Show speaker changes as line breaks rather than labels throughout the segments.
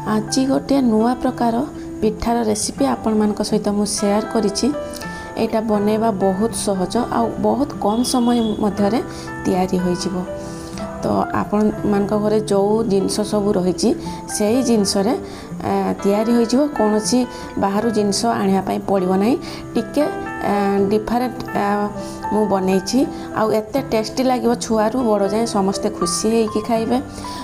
आज गोटे नुआ प्रकार पिठार रेसिपी आपण मान सहित मु शेयर करिछि। एटा बनैबा बहुत सहज आ बहुत कम समय मध्य तैयारी होई जिवो। तो आपण मान घरे जो जिनस सब रही से जिनस तैयारी होई जिवो। कोनोसी बाहर जिनस आनिया पई पड़िबो नाही। टिके डिफरेंट मु बनैछि आ एते टेस्टी लागिवो। छुआरू बड़ जाए समस्ते खुशी होइकी खाइबे।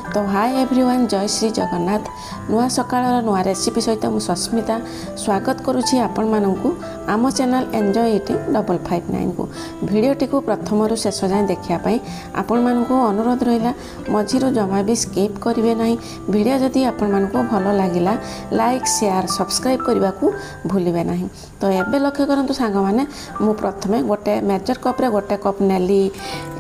तो हाय एवरीवन, जय श्री जगन्नाथ। नुआ सकाळर नुआ रेसिपी सहित मु सस्मिता स्वागत करुछि आपण माननकु आम चैनल एंजॉय ईटिंग 559 को। भिडियोटी को प्रथम शेष जाए देखिया पई आपण माननकु अनुरोध रहिला मझिरो जमा भी स्किप करिवे नाही। भिडियो जदि आपण माननकु भलो लागिला लाइक शेयर सब्सक्राइब करबा को भूलिबे नाही। तो एबे लक्ष्य करंतु सांग माने मु प्रथमे गोटे मेजर कप रे गोटे कप नेली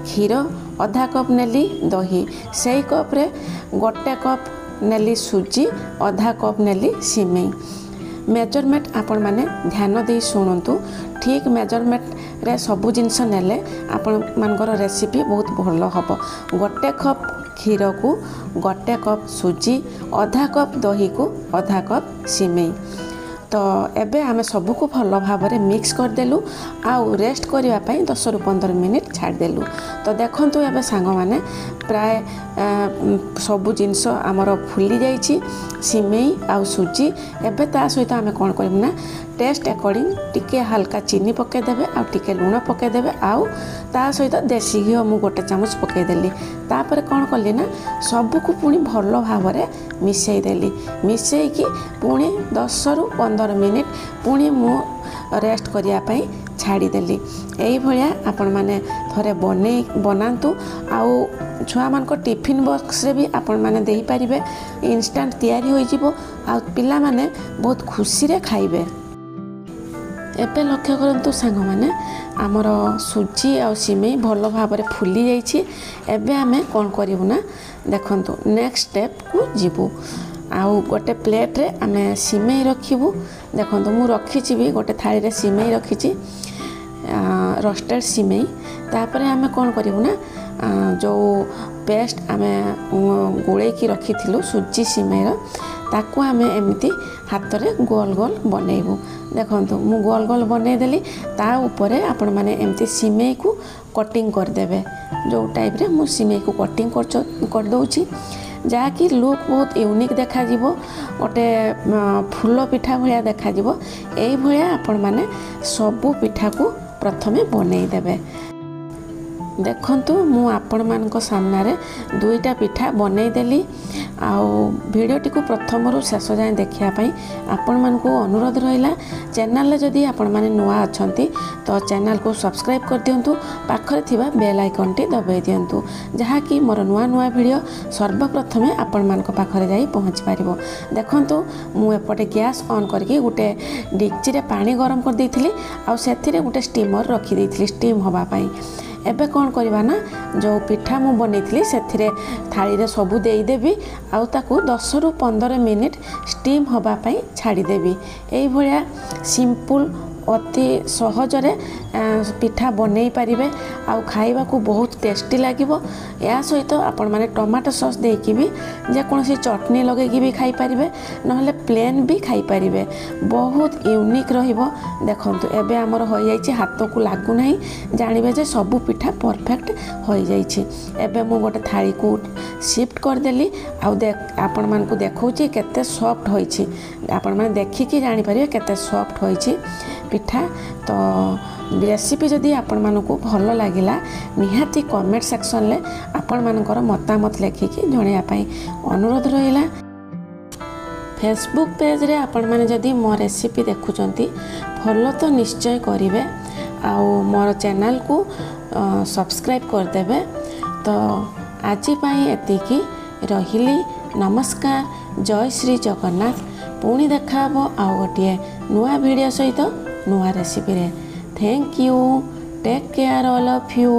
क्षीर, आधा कप नेली दही, सेई कप रे गोटे कप नेली सुजी, आधा कप नेली सिमेई। मेजरमेंट आपण माने ध्यान दे शुणु। ठीक मेजरमेंट रे सबु जिनस नेले आपण मानकर रेसिपी बहुत भलो हबो। गोटे कप क्षीर को गोटे कप सुजी, आधा कप दही को आधा कप सिमेई। तो एबे आमे सबको भल भाव में मिक्स करदेलु आउ रेस्ट करने 10 ରୁ 15 मिनिट छाड़देलु। तो देखंतु एबे सांग माने प्राय सबु जिनस आमर फुली जाइछि। सिमेई आउ सुजी एबे ता सहित आमे कोन करिम ना टेस्ट अकॉर्डिंग टिके हल्का चीनी पके देबे आ टिके लूण पके देबे आउ ता सहित देसी घी मु गोटे चामच पके देली। तापर कोन कली ना सबको पुनी भल भाव में मिसई देली। मिसई की पुनी 10 ରୁ 15 मिनिट पुनी मु रेस्ट करिया पई छाड़ी देली। एई भलिया आपण माने थरे बनातु आउ छुआ मान को टिफिन बॉक्स रे भी आपण माने देई परिबे। इंस्टेंट तैयारी होई जिवो आ पिला माने बहुत खुशी रे खाइबे। एबे लक्ष्य करंतु सांग माने आमर सुजी आ सिमेई भल भाव में फुली जाइछि। एबे आमे कोन करिवु ना देखंतु नेक्स्ट स्टेप को जिवु। आउ गोटे प्लेट रे आमे सिमेई रखिबु। देखंतु मु रखिछि भी गोटे थाली रे सिमेई रखिछि, रोस्टेड सिमेई। तापर आमे कोन करिवु ना जो पेस्ट आमे गोळे की रखिथिलु सुजी सिमेईर ताकू आमे एमिति हाथ रे गोल गोल बनेइबु। देखंतु मु गोल गोल बनै देली। ता ऊपर आपण माने एमिति सिमेई को कटिंग कर देबे। जो टाइप रे मु सिमेई को कटिंग कर दउछि जहाँकि लुक बहुत यूनिक देखा जिवो। गोटे फूल पिठा भलिया देखा जिवो। एई भलिया आपण माने सबु पिठा को प्रथमे बनै देबे। देखंतु मु आपण मानक सामना रे दुईटा पिठा बनै देली। आउ वीडियोटी को प्रथम रु शेष जाए देखिया पई आपण मानकु अनुरोध रहिला चैनल रे जदी आपण माने नुआ अछंती तो चैनल को सब्सक्राइब कर दियंतु। पाखरे थिबा बेल आइकन टी दबाई दियंतु जहा कि मोर नुआ नुआ वीडियो सर्वप्रथमे आपण मानक पाखरे जाई पहुंच पारिबो। देखंतु मु एपटे गैस ऑन करके गुटे डिक्ची रे पानी गरम कर देइथिली आ सेथिरे गुटे स्टीमर रखी देइथिली स्टीम होबा पई। एबे कौन करवा ना जो पिठा मु बनैथिली सेथिरे थाली रे सबु देई देबी आउ ताकू 10 ରୁ 15 मिनिट स्टीम होबा पई छाड़ी देबी। एई भलिया सिंपल अति सहजरे पिठा बनै पारिबे आउ खाइबा को बहुत टेस्टी लागिवो। या सहित आपण माने टमाटो सॉस देकी भी जे कोनसी चटनी लगे की भी खाई पारिबे नहले प्लेन भी खाई पारिबे। बहुत यूनिक रहिबो। देखंतु एबे हमर होई जाईछि हाथ को लागु नाही जानिबे जे सबु पिठा परफेक्ट होई जाईछि। एबे मु गोटे थाली को शिफ्ट कर देली आउ आपण मान को देखौछि केते सॉफ्ट होईछि। आपण माने देखि कि जानि पारिबे केते सॉफ्ट होईछि पिठा। तो रेसिपी जदि आपण मानकु भल लागिला निहाती कमेंट सेक्शन ले आपण मानकर मतामत लेखिकी जणिया पई अनुरोध रहिला। फेसबुक पेज रे आपण माने जदि मो रेसिपी देखुचंती फॉलो तो निश्चय करिवे आउ मोर चैनल को सब्सक्राइब कर देबे। तो आज पई एतिकी रहिली। नमस्कार, जय श्री जगन्नाथ। पुणी देखाबो आउ गोटे नुआ वीडियो सहित नुआ रेसिपी रे। Thank you, take care all of you.